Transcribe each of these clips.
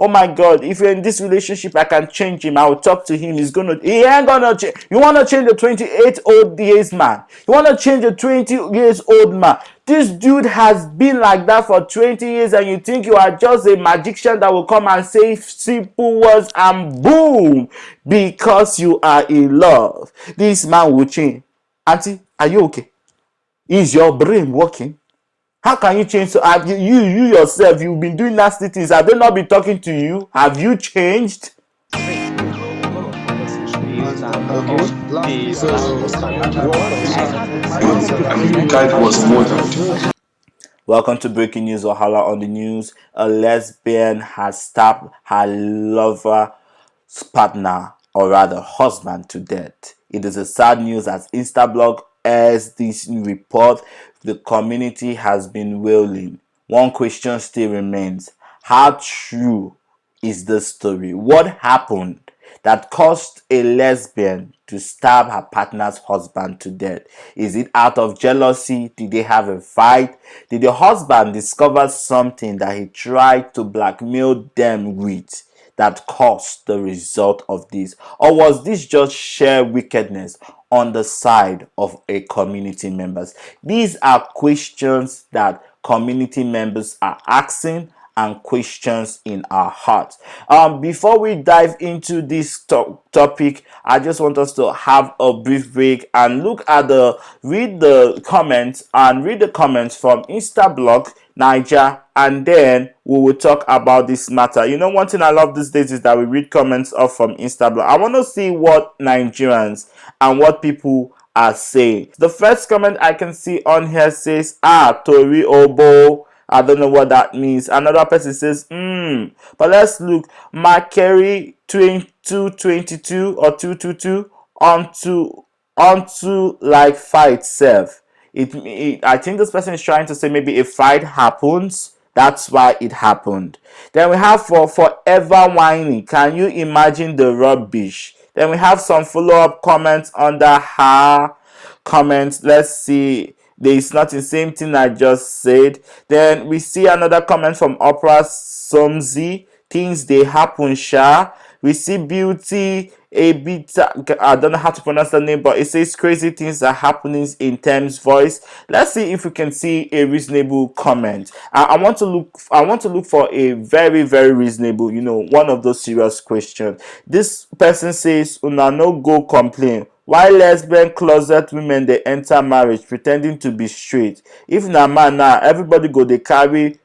oh my God, if you're in this relationship, I can change him. I will talk to him. He ain't gonna change. You want to change the 28 years man? You want to change the 20 years old man? This dude has been like that for 20 years, and you think you are just a magician that will come and say simple words and boom, because you are in love, this man will change. Auntie, are you okay? Is your brain working? How can you change? So have you yourself, you've been doing nasty things. Have they not been talking to you? Have you changed? That was murdered. Welcome to Breaking News or Hala on the News. A lesbian has stabbed her lover's partner, or rather husband, to death. It is a sad news as Instablog airs this report. The community has been wailing. One question still remains. How true is this story? What happened that caused a lesbian to stab her partner's husband to death? Is it out of jealousy? Did they have a fight? Did the husband discover something that he tried to blackmail them with that caused the result of this? Or was this just sheer wickedness on the side of a community members? These are questions that community members are asking and questions in our hearts. Before we dive into this topic, I just want us to have a brief break and read the comments from Instablog Niger, and then we will talk about this matter. You know, one thing I love these days is that we read comments off from Instablog. I want to see what Nigerians and what people are saying. The first comment I can see on here says, Tori Obo. I don't know what that means. Another person says, but let's look. Makeri 2222 or 222 onto like fight self. I think this person is trying to say maybe a fight happens. That's why it happened. Then we have for forever whining. Can you imagine the rubbish? Then we have some follow-up comments under her comments. Let's see. There is not the same thing I just said. Then we see another comment from Opera Somzi. Things they happen, Sha. We see Beauty a bit. I don't know how to pronounce the name, but it says crazy things are happening in Thames voice. Let's see if we can see a reasonable comment. I want to look for a very, very reasonable, one of those serious questions. This person says, "Una no go complain. Why lesbian closet women they enter marriage pretending to be straight? If na man now, everybody go they carry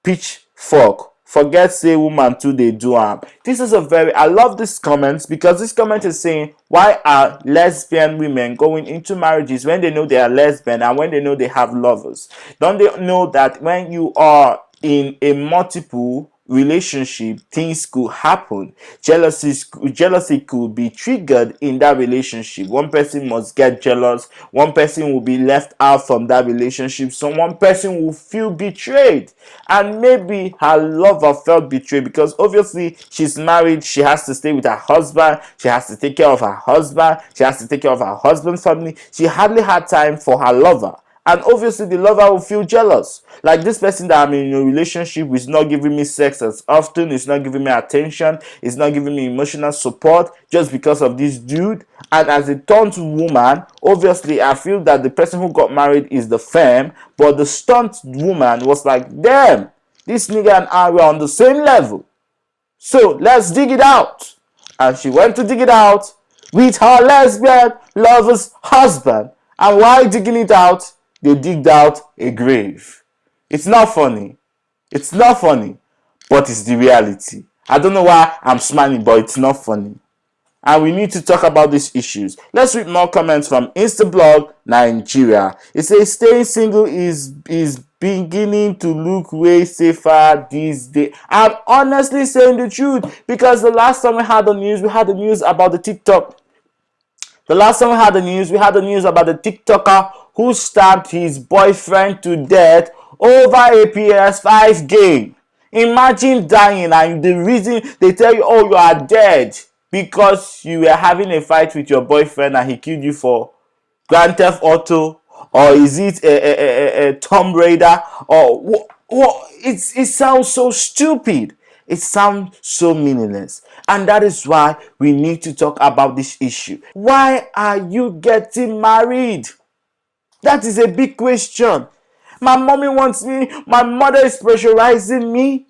pitchfork. Forget say woman too they do am." This is I love this comment, because this comment is saying, why are lesbian women going into marriages when they know they are lesbian and when they know they have lovers? Don't they know that when you are in a multiple relationship, things could happen? Jealousy could be triggered in that relationship. One person must get jealous, one person will be left out from that relationship, so one person will feel betrayed, and maybe her lover felt betrayed because obviously she's married, she has to stay with her husband, she has to take care of her husband, she has to take care of her husband's family. She hardly had time for her lover. And obviously the lover will feel jealous. Like, this person that I'm in a relationship with is not giving me sex as often, it's not giving me attention, it's not giving me emotional support just because of this dude. And as a turned woman, obviously I feel that the person who got married is the femme, but the stunt woman was like, damn, this nigga and I were on the same level. So let's dig it out. And she went to dig it out with her lesbian lover's husband. And while digging it out, they digged out a grave. It's not funny. It's not funny, but it's the reality. I don't know why I'm smiling, but it's not funny. And we need to talk about these issues. Let's read more comments from Instablog Nigeria. It says staying single is beginning to look way safer these days. I'm honestly saying the truth, because the last time we had the news about the TikTok. The last time we had the news about the TikToker who stabbed his boyfriend to death over a PS5 game. Imagine dying and the reason they tell you, oh, you are dead because you were having a fight with your boyfriend and he killed you for Grand Theft Auto, or is it a Tomb Raider, or what? It sounds so stupid. It sounds so meaningless. And that is why we need to talk about this issue. Why are you getting married? That is a big question. My mommy wants me. My mother is pressurizing me.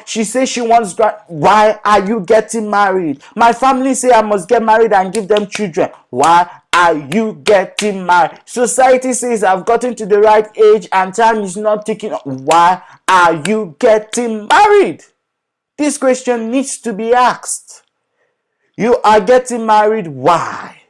She says she wants. Why are you getting married? My family say I must get married and give them children. Why are you getting married? Society says I've gotten to the right age and time is not ticking. Why are you getting married? This question needs to be asked. You are getting married. Why?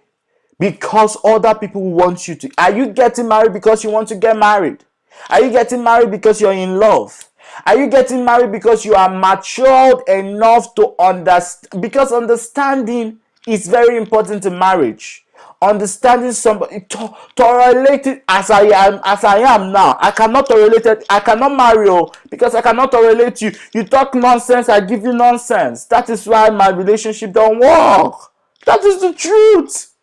Because other people want you to. Are you getting married because you want to get married? Are you getting married because you're in love? Are you getting married because you are matured enough to understand? Because understanding is very important in marriage. Understanding somebody, tolerate it as I am now. I cannot tolerate it. I cannot marry you because I cannot tolerate you. You talk nonsense, I give you nonsense. That is why my relationship don't work. That is the truth.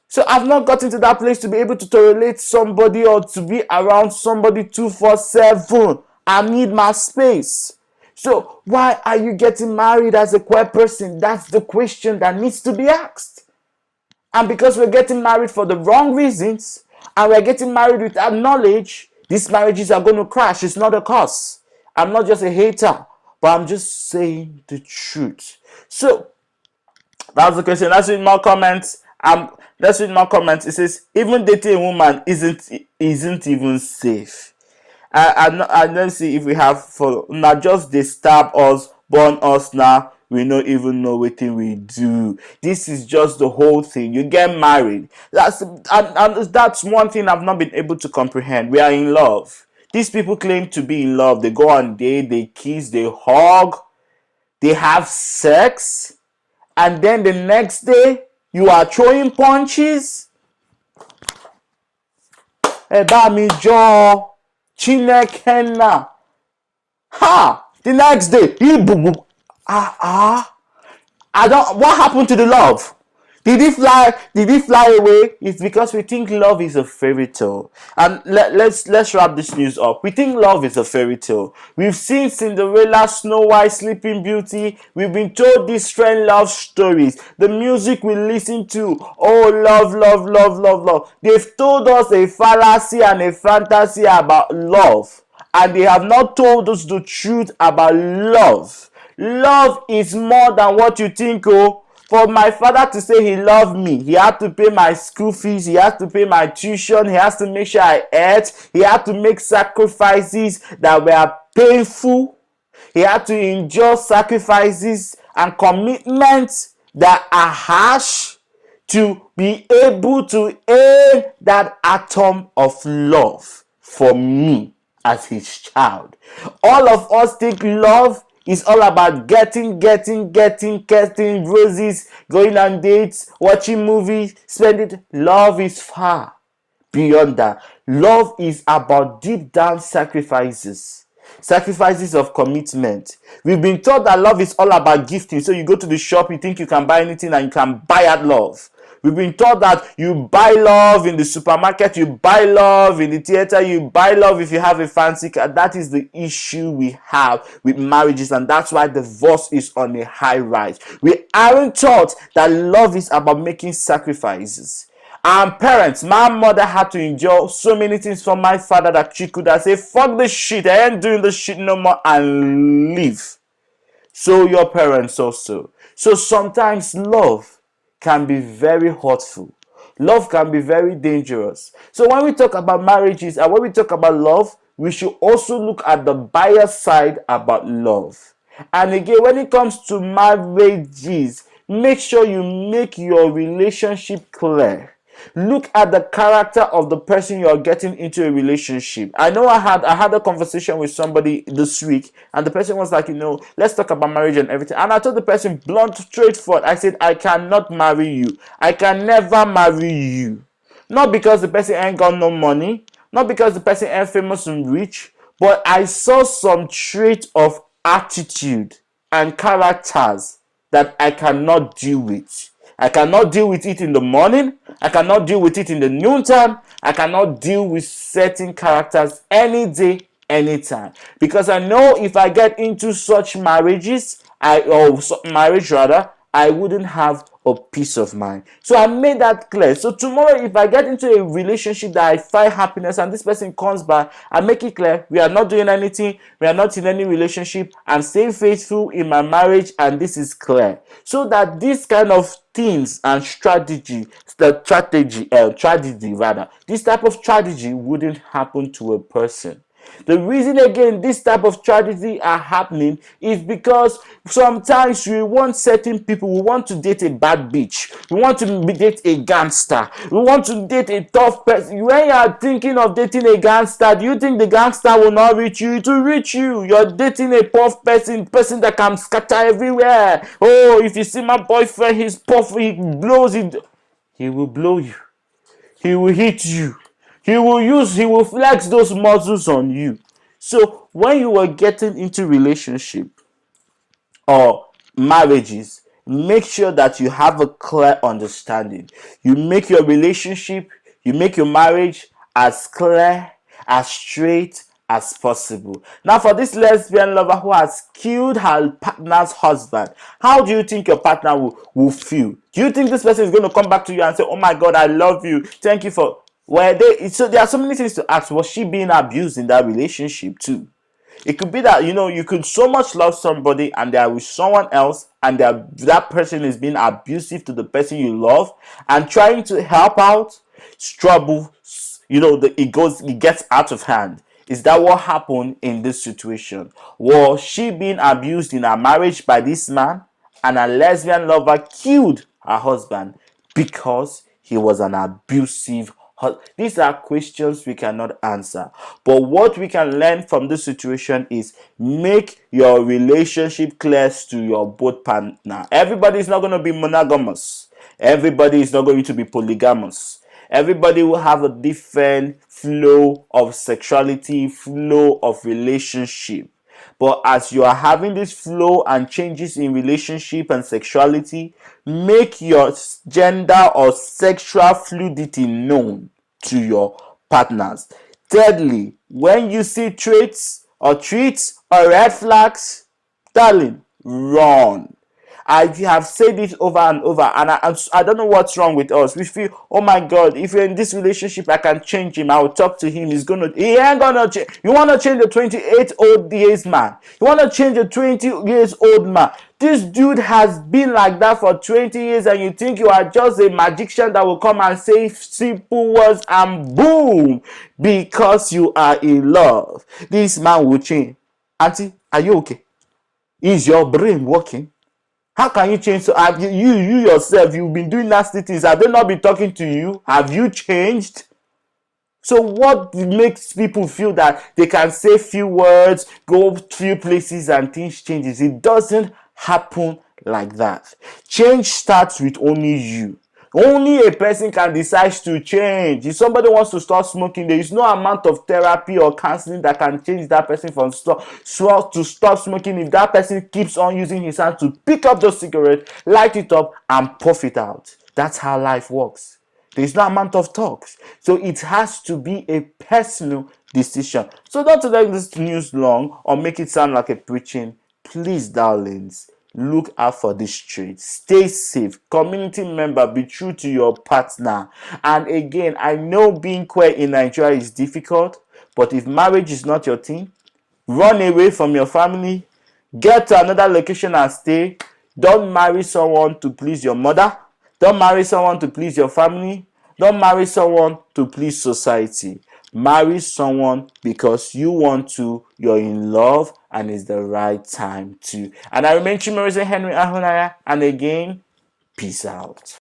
So I've not gotten to that place to be able to tolerate somebody or to be around somebody 24/7. I need my space. So why are you getting married as a queer person? That's the question that needs to be asked. And because we're getting married for the wrong reasons and we're getting married without knowledge, these marriages are going to crash. It's not a curse. I'm not just a hater, but I'm just saying the truth. So that's the question. Let's read more comments. Let's read more comments. It says even dating a woman isn't even safe. I don't see if we have for now. Just they stab us, burn us now. We don't even know what thing we do. This is just the whole thing. You get married. And that's one thing I've not been able to comprehend. We are in love. These people claim to be in love. They go on date, they kiss, they hug, they have sex, and then the next day you are throwing punches. Eba mi jo Chinekena. Ha! The next day, I don't. What happened to the love? Did he fly? Did he fly away? It's because we think love is a fairy tale. And let's wrap this news up. We think love is a fairy tale. We've seen Cinderella, Snow White, Sleeping Beauty. We've been told these strange love stories. The music we listen to, oh love, love, love, love, love. They've told us a fallacy and a fantasy about love, and they have not told us the truth about love. Love is more than what you think. Oh, for my father to say he loved me, he had to pay my school fees, he had to pay my tuition, he has to make sure I ate, he had to make sacrifices that were painful, he had to endure sacrifices and commitments that are harsh to be able to earn that atom of love for me as his child. All of us think love is all about getting roses, going on dates, watching movies, spending. Love is far beyond that. Love is about deep down sacrifices. Sacrifices of commitment. We've been taught that love is all about gifting. So you go to the shop, you think you can buy anything and you can buy at love. We've been taught that you buy love in the supermarket, you buy love in the theater, you buy love if you have a fancy car. That is the issue we have with marriages, and that's why divorce is on a high rise. We aren't taught that love is about making sacrifices. And parents, my mother had to endure so many things from my father that she could have said, fuck this shit, I ain't doing this shit no more, and leave. So your parents also. So sometimes love can be very hurtful. Love can be very dangerous. So when we talk about marriages and when we talk about love, we should also look at the bias side about love. And again, when it comes to marriages, make sure you make your relationship clear. Look at the character of the person you're getting into a relationship. I know I had a conversation with somebody this week, and the person was like, let's talk about marriage and everything. And I told the person blunt, straightforward. I said, I cannot marry you. I can never marry you. Not because the person ain't got no money, not because the person ain't famous and rich, but I saw some trait of attitude and characters that I cannot deal with. I cannot deal with it in the morning. I cannot deal with it in the noontime. I cannot deal with certain characters any day, anytime, because I know if I get into such marriages, marriage rather, I wouldn't have a peace of mind. So I made that clear. So tomorrow, if I get into a relationship that I find happiness and this person comes back, I make it clear we are not doing anything, we are not in any relationship, I'm staying faithful in my marriage, and this is clear. So that this kind of things and tragedy rather, this type of tragedy wouldn't happen to a person. The reason again this type of tragedy are happening is because sometimes we want certain people, we want to date a bad bitch, we want to date a gangster, we want to date a tough person. When you are thinking of dating a gangster, do you think the gangster will not reach you? It will reach you. You're dating a puff person that can scatter everywhere. Oh, if you see my boyfriend, he's puff, he blows it. He will blow you. He will hit you. He will flex those muscles on you. So when you are getting into relationship or marriages, make sure that you have a clear understanding. You make your relationship, you make your marriage as clear, as straight as possible. Now, for this lesbian lover who has killed her partner's husband, how do you think your partner will feel? Do you think this person is going to come back to you and say, oh my God, I love you, thank you for... So there are so many things to ask. Was she being abused in that relationship too? It could be that, you could so much love somebody and they are with someone else, and that person is being abusive to the person you love, and trying to help out, trouble, it gets out of hand. Is that what happened in this situation? Was she being abused in her marriage by this man, and a lesbian lover killed her husband because he was an abusive husband? These are questions we cannot answer. But what we can learn from this situation is make your relationship clear to your both partner. Everybody is not going to be monogamous. Everybody is not going to be polygamous. Everybody will have a different flow of sexuality, flow of relationship. But as you are having this flow and changes in relationship and sexuality, make your gender or sexual fluidity known to your partners. Thirdly, when you see traits or treats or red flags, darling, run. I have said it over and over, and I don't know what's wrong with us. We feel, oh my God, if you're in this relationship, I can change him. I will talk to him. He ain't gonna change. You want to change the 28 years man? You want to change the 20 years old man? This dude has been like that for 20 years, and you think you are just a magician that will come and say simple words and boom, because you are in love, this man will change. Auntie, are you okay? Is your brain working? How can you change? So have you yourself, you've been doing nasty things. Have they not been talking to you? Have you changed? So what makes people feel that they can say few words, go few places, and things changes? It doesn't happen like that. Change starts with only you. Only a person can decide to change. If somebody wants to stop smoking, there is no amount of therapy or counseling that can change that person from to stop smoking. If that person keeps on using his hand to pick up the cigarette, light it up, and puff it out. That's how life works. There is no amount of talks. So it has to be a personal decision. So don't let this news long or make it sound like a preaching. Please, darlings, look out for this traits. Stay safe. Community member, be true to your partner. And again, I know being queer in Nigeria is difficult, but if marriage is not your thing, run away from your family, get to another location and stay. Don't marry someone to please your mother. Don't marry someone to please your family. Don't marry someone to please society. Marry someone because you want to, you're in love, and it's the right time to. And I remain Chimereze Henry Ahunaya, and again, peace out.